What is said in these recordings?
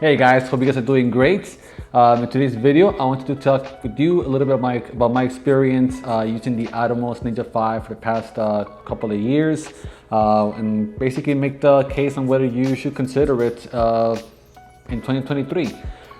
Hey guys, hope you guys are doing great. In today's video, I wanted to talk with you a little bit about my experience using the Atomos Ninja V for the past couple of years and basically make the case on whether you should consider it in 2023.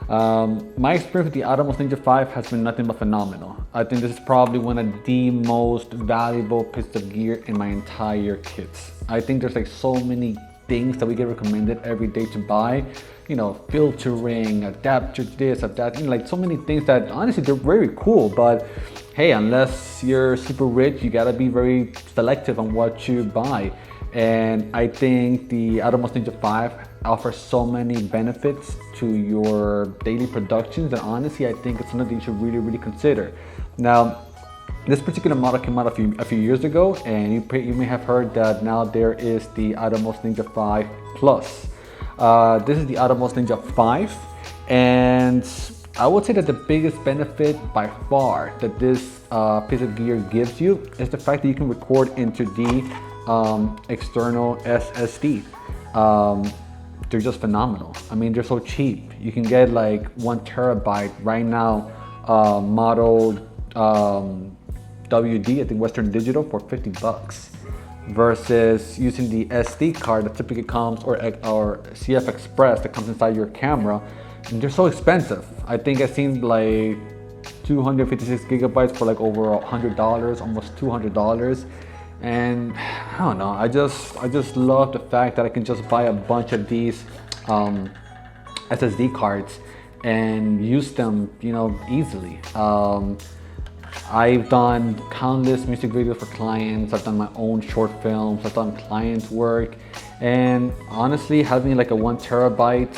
My experience with the Atomos Ninja V has been nothing but phenomenal. I think this is probably one of the most valuable pieces of gear in my entire kits. I think there's like so many things that we get recommended every day to buy, you know, filtering, adapter this, adapter, like so many things that honestly they're very cool, but hey, unless you're super rich, you gotta be very selective on what you buy. And I think the Atomos Ninja V offers so many benefits to your daily productions that honestly I think it's something you should really consider. Now, this particular model came out a few years ago, and you may have heard that now there is the Atomos Ninja V Plus. This is the Atomos Ninja V, and I would say that the biggest benefit by far that this piece of gear gives you is the fact that you can record into the external SSD. They're just phenomenal. I mean, they're so cheap. You can get like 1 terabyte right now, model WD, I think Western Digital, for 50 bucks versus using the SD card that typically comes, or CF Express that comes inside your camera, and they're so expensive. I think I've seen like 256 gigabytes for like over $100, almost $200. And I don't know, I just love the fact that I can just buy a bunch of these SSD cards and use them, you know, easily. I've done countless music videos for clients, I've done my own short films, I've done client work, and honestly, having like a 1 terabyte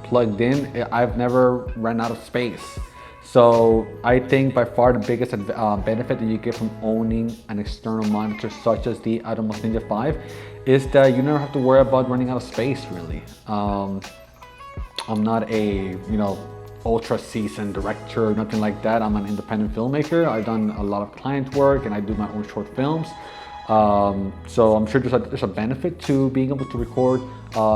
plugged in, I've never run out of space. So I think by far the biggest benefit that you get from owning an external monitor such as the Atomos Ninja V is that you never have to worry about running out of space, really. I'm not a, you know, ultra seasoned director or nothing like that. I'm an independent filmmaker. I've done a lot of client work and I do my own short films. So I'm sure there's a benefit to being able to record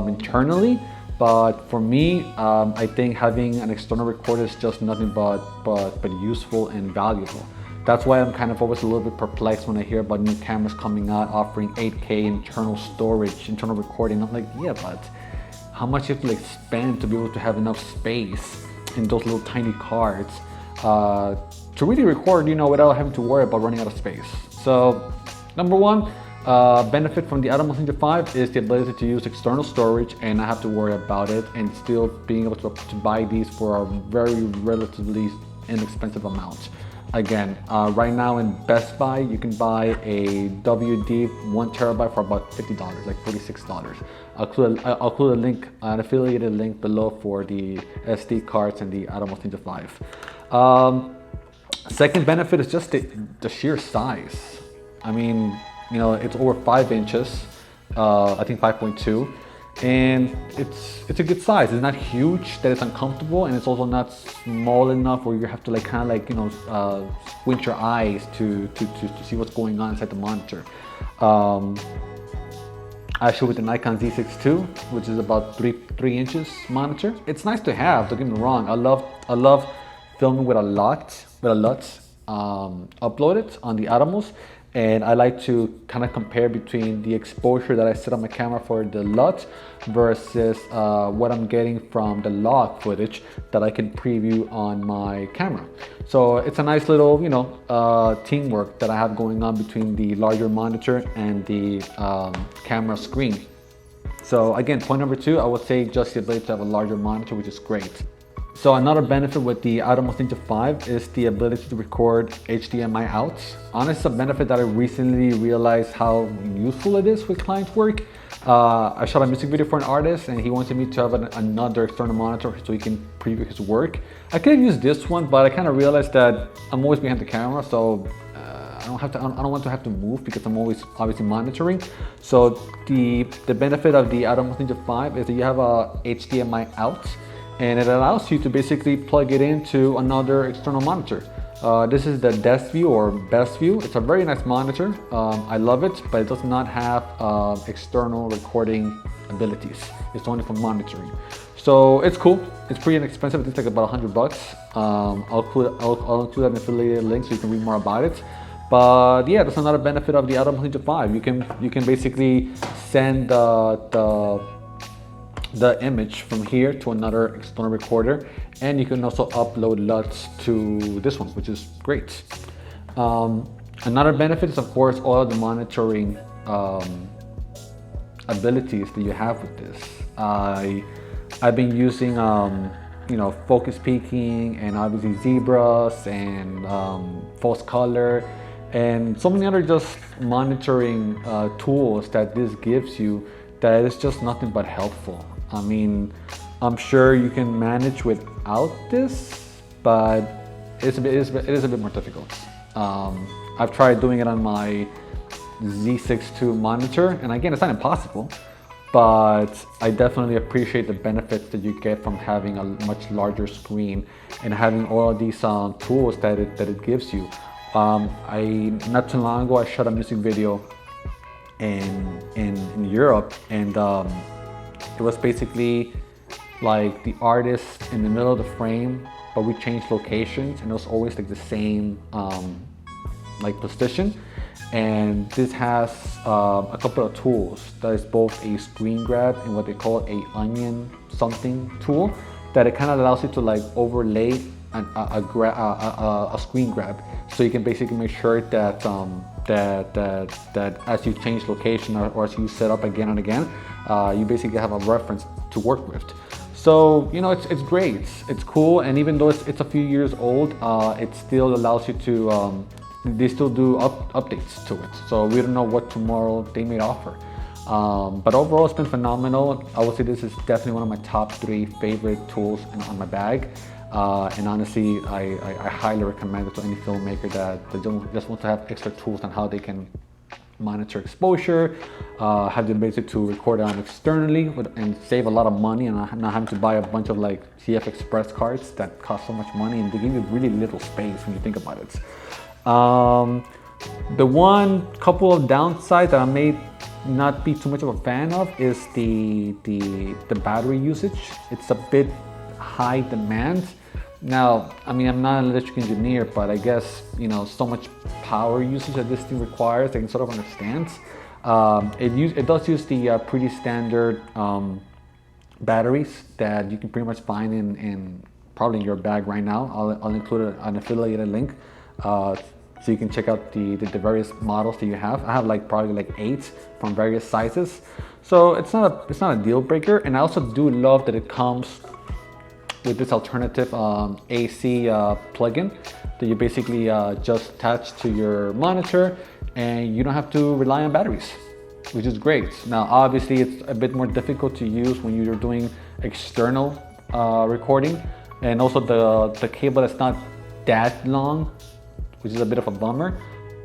internally. But for me, I think having an external recorder is just nothing but useful and valuable. That's why I'm kind of always a little bit perplexed when I hear about new cameras coming out offering 8K internal storage, internal recording. I'm like, yeah, but how much you have to like spend to be able to have enough space in those little tiny cards to really record, you know, without having to worry about running out of space. So, number one, benefit from the Atomos Ninja V is the ability to use external storage and not have to worry about it, and still being able to buy these for a very relatively inexpensive amount. Again, right now in Best Buy, you can buy a WD 1 terabyte for about $50, like $46. I'll include a link, an affiliated link below for the SD cards and the Atomos Ninja V. Second benefit is just the sheer size. I mean, you know, it's over 5 inches, I think 5.2, and it's a good size. It's not huge that it's uncomfortable, and it's also not small enough where you have to like kind of like, you know, squint your eyes to see what's going on inside the monitor. Actually, with the Nikon Z6 II, which is about 3 inches monitor, it's nice to have. Don't get me wrong. I love filming with a LUT uploaded on the Atomos. And I like to kind of compare between the exposure that I set on my camera for the LUT versus what I'm getting from the log footage that I can preview on my camera. So it's a nice little, you know, teamwork that I have going on between the larger monitor and the camera screen. So again, point number 2, I would say just the ability to have a larger monitor, which is great. So another benefit with the Atomos Ninja V is the ability to record HDMI out. Honestly, a benefit that I recently realized how useful it is with client work. I shot a music video for an artist and he wanted me to have another external monitor so he can preview his work. I could have used this one, but I kind of realized that I'm always behind the camera, so I don't want to have to move because I'm always obviously monitoring. So the benefit of the Atomos Ninja V is that you have a HDMI out, and it allows you to basically plug it into another external monitor. This is the Desk View or Best View. It's a very nice monitor. I love it, but it does not have external recording abilities. It's only for monitoring. So it's cool. It's pretty inexpensive. It's like about $100. I'll include an affiliated link so you can read more about it. But yeah, that's another benefit of the Atomos Ninja V. You can basically send the image from here to another external recorder, and you can also upload LUTs to this one, which is great. Another benefit is, of course, all of the monitoring abilities that you have with this. I've been using focus peaking, and obviously zebras, and false color, and so many other just monitoring tools that this gives you that is just nothing but helpful. I mean, I'm sure you can manage without this, but it is a bit more difficult. I've tried doing it on my Z6 II monitor, and again, it's not impossible, but I definitely appreciate the benefits that you get from having a much larger screen and having all of these tools that it gives you. Not too long ago, I shot a music video in Europe, and it was basically like the artist in the middle of the frame, but we changed locations, and it was always like the same like position. And this has a couple of tools. That is both a screen grab and what they call a onion something tool, that it kind of allows you to like overlay a screen grab, so you can basically make sure that that as you change location, or as you set up again and again, you basically have a reference to work with. So it's great, it's cool, and even though it's a few years old, it still allows you to they still do updates to it, so we don't know what tomorrow they may offer. But overall, it's been phenomenal. I would say this is definitely one of my top 3 favorite tools on my bag. And honestly, I highly recommend it to any filmmaker that just wants to have extra tools on how they can monitor exposure, have the ability to record it externally and save a lot of money, and not having to buy a bunch of like CF Express cards that cost so much money, and they give you really little space when you think about it. The one couple of downsides that I may not be too much of a fan of is the battery usage. It's a bit high demand. Now, I mean, I'm not an electrical engineer, but I guess so much power usage that this thing requires, I can sort of understand. It does use the pretty standard batteries that you can pretty much find in probably in your bag right now. I'll include an affiliated link so you can check out the various models that you have. I have probably like 8 from various sizes, so it's not a deal breaker. And I also do love that it comes with this alternative AC plugin that you basically just attach to your monitor, and you don't have to rely on batteries, which is great. Now, obviously, it's a bit more difficult to use when you're doing external recording, and also the cable is not that long, which is a bit of a bummer.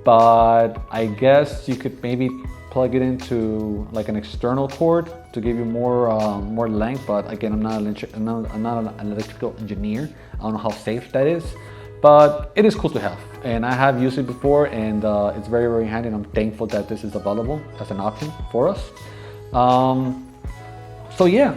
But I guess you could maybe plug it into like an external cord to give you more length. But again, I'm not an electrical engineer. I don't know how safe that is, but it is cool to have, and I have used it before, and it's very, very handy, and I'm thankful that this is available as an option for us. So yeah,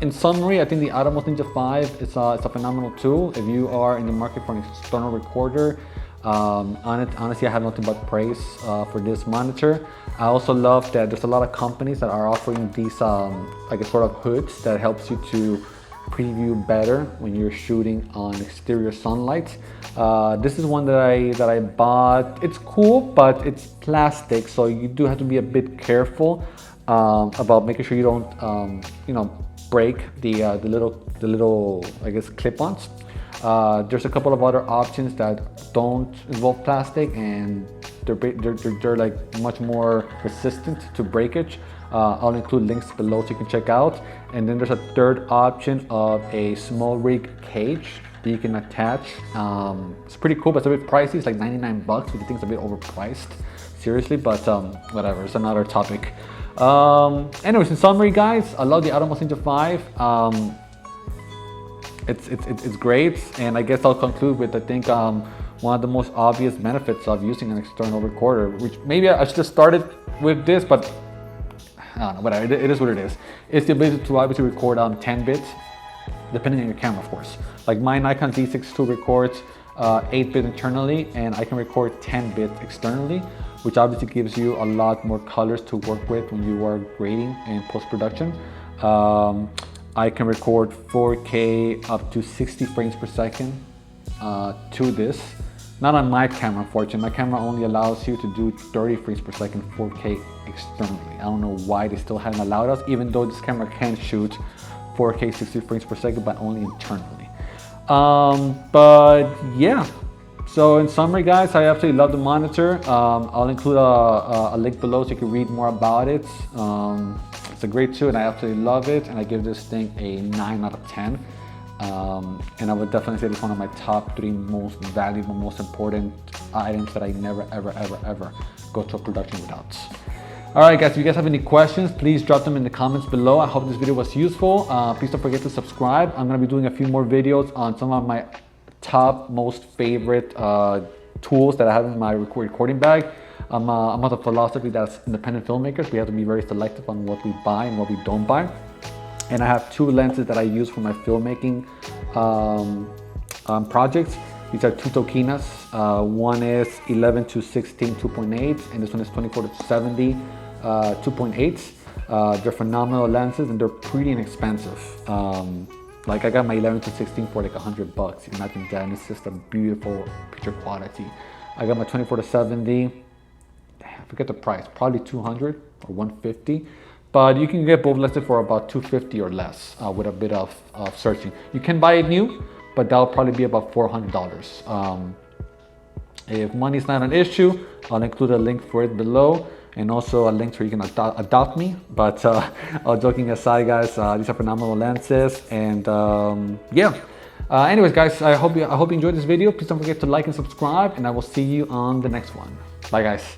in summary, I think the Atomos Ninja V is a phenomenal tool if you are in the market for an external recorder. Honestly, I have nothing but praise for this monitor. I also love that there's a lot of companies that are offering these like a sort of hoods that helps you to preview better when you're shooting on exterior sunlight. This is one that I bought. It's cool, but it's plastic, so you do have to be a bit careful about making sure you don't break the little I guess clip-ons. There's a couple of other options that don't involve plastic, and they're like much more resistant to breakage. I'll include links below so you can check out. And then there's a third option of a small rig cage that you can attach. It's pretty cool, but it's a bit pricey. It's like 99 bucks, which I think is a bit overpriced, seriously, but whatever, it's another topic. Anyways, in summary, guys, I love the Atomos Ninja V. It's great, and I guess I'll conclude with, I think, one of the most obvious benefits of using an external recorder, which maybe I should have started with this, but I don't know, whatever, it is what it is. It's the ability to obviously record 10 bits, depending on your camera, of course. Like my Nikon D6II records 8-bit internally, and I can record 10 bits externally, which obviously gives you a lot more colors to work with when you are grading and post-production. I can record 4K up to 60 frames per second to this. Not on my camera, unfortunately. My camera only allows you to do 30 frames per second 4K externally. I don't know why they still haven't allowed us, even though this camera can shoot 4K 60 frames per second, but only internally. But yeah, so in summary, guys, I absolutely love the monitor. I'll include a link below so you can read more about it. It's a great tool and I absolutely love it, and I give this thing a 9 out of 10. And I would definitely say it's one of my top 3 most valuable, most important items that I never, ever go to a production without. All right, guys, if you guys have any questions, please drop them in the comments below. I hope this video was useful. Please don't forget to subscribe. I'm gonna be doing a few more videos on some of my top, most favorite tools that I have in my recording bag. I'm of the philosophy that as independent filmmakers, we have to be very selective on what we buy and what we don't buy. And I have 2 lenses that I use for my filmmaking projects. These are 2 Tokinas. One is 11 to 16 2.8, and this one is 24 to 70 2.8. They're phenomenal lenses and they're pretty inexpensive. Like I got my 11 to 16 for like $100. Imagine that, and it's just a beautiful picture quality. I got my 24 to 70. I forget the price, probably 200 or 150. But you can get both lenses for about 250 or less with a bit of searching. You can buy it new, but that'll probably be about $400. If money's not an issue, I'll include a link for it below, and also a link where you can adopt me. But all joking aside, guys, these are phenomenal lenses, and yeah. Anyways, guys, I hope you enjoyed this video. Please don't forget to like and subscribe, and I will see you on the next one. Bye, guys.